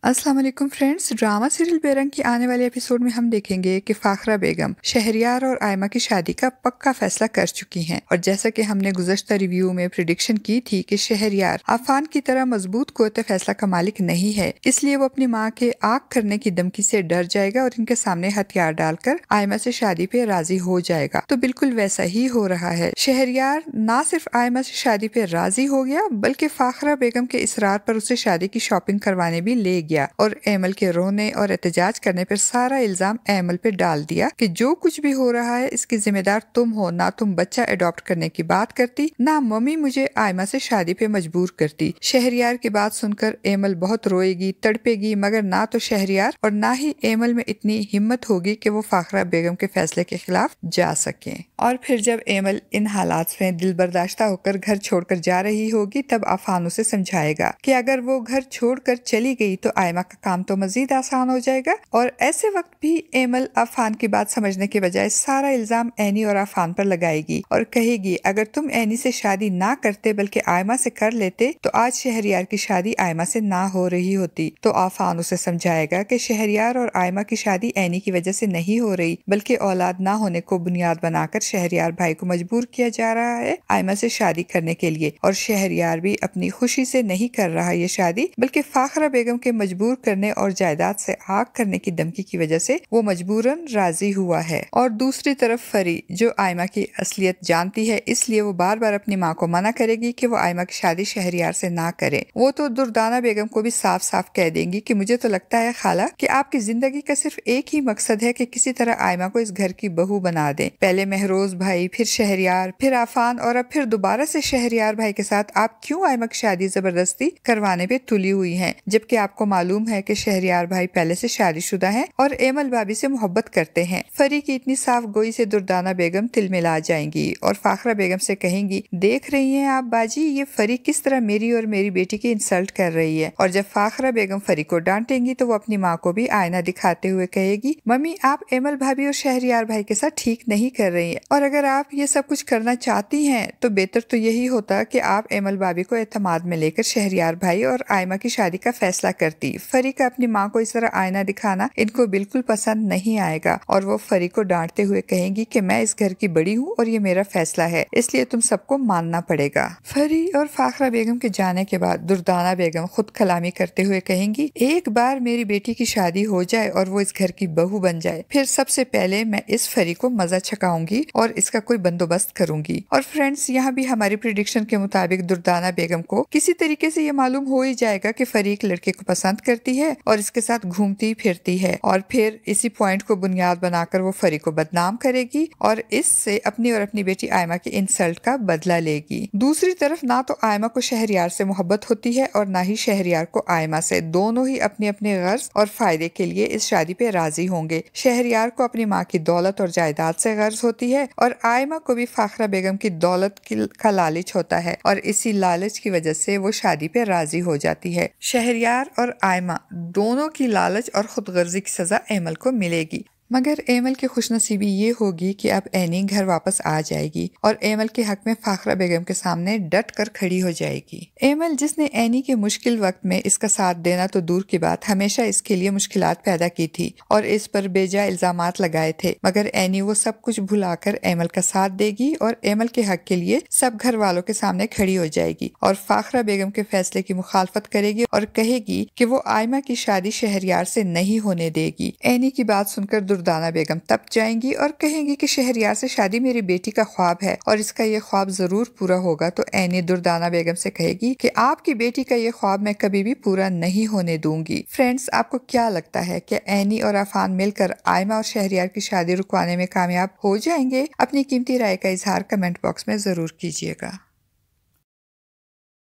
अस्सलाम वालेकुम friends. Drama serial बेरंग की आने वाले एपिसोड में हम देखेंगे कि फाखरा बेगम शहरयार और आयमा की शादी का पक्का फैसला कर चुकी हैं और जैसा कि हमने गुज़श्ता रिव्यू में प्रिडिक्शन की थी कि शहरयार आफान की तरह मजबूत क़ुव्वत फैसला का मालिक नहीं है, इसलिए वो अपनी माँ के आग करने की धमकी से डर जाएगा और इनके सामने हथियार डालकर आयमा से शादी पे राजी हो जाएगा। तो बिल्कुल वैसा ही हो रहा है। शहरयार न सिर्फ आयमा से शादी पे राजी हो गया बल्कि फाखरा बेगम के इसरार पर उसे शादी की शॉपिंग करवाने भी ले गया और एमल के रोने और एहतजाज करने पर सारा इल्जाम एमल पे डाल दिया कि जो कुछ भी हो रहा है इसकी जिम्मेदार तुम हो। ना तुम बच्चा अडॉप्ट करने की बात करती, ना मम्मी मुझे आयमा से शादी पे मजबूर करती। शहरयार की बात सुनकर एमल बहुत रोएगी, तड़पेगी, मगर ना तो शहरयार और ना ही एमल में इतनी हिम्मत होगी कि वो फाखरा बेगम के फैसले के खिलाफ जा सके। और फिर जब एमल इन हालात में दिल बर्दाश्ता होकर घर छोड़कर जा रही होगी तब आफान उसे समझाएगा कि अगर वो घर छोड़कर चली गई तो आयमा का काम तो मजीद आसान हो जाएगा। और ऐसे वक्त भी एमल आफान की बात समझने के बजाय सारा इल्जाम एनी और आफान पर लगाएगी और कहेगी अगर तुम एनी से शादी ना करते बल्कि आयमा से कर लेते तो आज शहरयार की शादी आयमा से ना हो रही होती। तो आफान उसे समझाएगा कि शहरयार और आयमा की शादी एनी की वजह से नहीं हो रही बल्कि औलाद ना होने को बुनियाद बनाकर शहरयार भाई को मजबूर किया जा रहा है आयमा से शादी करने के लिए। और शहरयार भी अपनी खुशी से नहीं कर रहा ये शादी बल्कि फाखरा बेगम के मजबूर करने और जायदाद से आग करने की धमकी की वजह से वो मजबूरन राजी हुआ है। और दूसरी तरफ फरी जो आयमा की असलियत जानती है इसलिए वो बार बार अपनी माँ को मना करेगी कि वो आयमा की शादी शहरयार से ना करे। वो तो दुर्दाना बेगम को भी साफ साफ कह देंगी कि मुझे तो लगता है खाला कि आपकी जिंदगी का सिर्फ एक ही मकसद है कि किसी तरह आयमा को इस घर की बहू बना दें। पहले महरोज भाई, फिर शहरयार, फिर आफान और अब फिर दोबारा से शहरयार भाई के साथ आप क्यों आयमा की शादी जबरदस्ती करवाने पे तुली हुई हैं, जबकि आपको मालूम है कि शहरयार भाई पहले से शादीशुदा हैं और एमल भाभी से मोहब्बत करते हैं। फरी की इतनी साफ गोई से दुर्दाना बेगम तिलमिला जाएंगी और फाखरा बेगम से कहेंगी देख रही हैं आप बाजी ये फरी किस तरह मेरी और मेरी बेटी की इंसल्ट कर रही है। और जब फाखरा बेगम फरी को डांटेंगी तो वो अपनी माँ को भी आईना दिखाते हुए कहेगी मम्मी आप एमल भाभी और शहरयार भाई के साथ ठीक नहीं कर रही है और अगर आप ये सब कुछ करना चाहती हैं तो बेहतर तो यही होता कि आप एमल भाभी को एतमाद में लेकर शहरयार भाई और आयमा की शादी का फैसला करती। फरी का अपनी माँ को इस तरह आईना दिखाना इनको बिल्कुल पसंद नहीं आएगा और वो फरी को डांटते हुए कहेंगी कि मैं इस घर की बड़ी हूँ और ये मेरा फैसला है इसलिए तुम सबको मानना पड़ेगा। फरी और फाखरा बेगम के जाने के बाद दुर्दाना बेगम खुद कलामी करते हुए कहेंगी एक बार मेरी बेटी की शादी हो जाए और वो इस घर की बहू बन जाए फिर सबसे पहले मैं इस फरी को मजा छकाऊंगी और इसका कोई बंदोबस्त करूंगी। और फ्रेंड्स यहाँ भी हमारी प्रिडिक्शन के मुताबिक दुर्दाना बेगम को किसी तरीके से ये मालूम हो ही जाएगा कि फरी एक लड़के को पसंद करती है और इसके साथ घूमती फिरती है और फिर इसी पॉइंट को बुनियाद बनाकर वो फरी को बदनाम करेगी और इससे अपनी और अपनी बेटी आयमा की इंसल्ट का बदला लेगी। दूसरी तरफ ना तो आयमा को शहरयार से मोहब्बत होती है और ना ही शहरयार को आयमा से। दोनों ही अपने अपने गर्ज और फायदे के लिए इस शादी पे राजी होंगे। शहरयार को अपनी माँ की दौलत और जायदाद से गर्ज होती है और आयमा को भी फाखरा बेगम की दौलत का लालच होता है और इसी लालच की वजह से वो शादी पे राजी हो जाती है। शहरयार और आयमा दोनों की लालच और खुदगर्जी की सजा एमल को मिलेगी मगर एमल की खुशनसीबी ये होगी कि अब एनी घर वापस आ जाएगी और एमल के हक में फाखरा बेगम के सामने डट कर खड़ी हो जाएगी। एमल जिसने एनी के मुश्किल वक्त में इसका साथ देना तो दूर की बात हमेशा इसके लिए मुश्किलात पैदा की थी और इस पर बेजा इल्जामात लगाए थे मगर एनी वो सब कुछ भुलाकर एमल का साथ देगी और एमल के हक के लिए सब घर वालों के सामने खड़ी हो जाएगी और फाखरा बेगम के फैसले की मुखालफत करेगी और कहेगी कि वो आयमा की शादी शहरयार से नहीं होने देगी। एनी की बात सुनकर दुर्दाना बेगम तप जाएंगी और कहेंगी कि शहरयार से शादी मेरी बेटी का ख्वाब है और इसका ये ख्वाब जरूर पूरा होगा। तो एनी दुर्दाना बेगम से कहेगी कि आपकी बेटी का ये ख्वाब मैं कभी भी पूरा नहीं होने दूंगी। फ्रेंड्स आपको क्या लगता है कि एनी और आफान मिलकर आयमा और शहरयार की शादी रुकवाने में कामयाब हो जाएंगे? अपनी कीमती राय का इजहार कमेंट बॉक्स में जरूर कीजिएगा।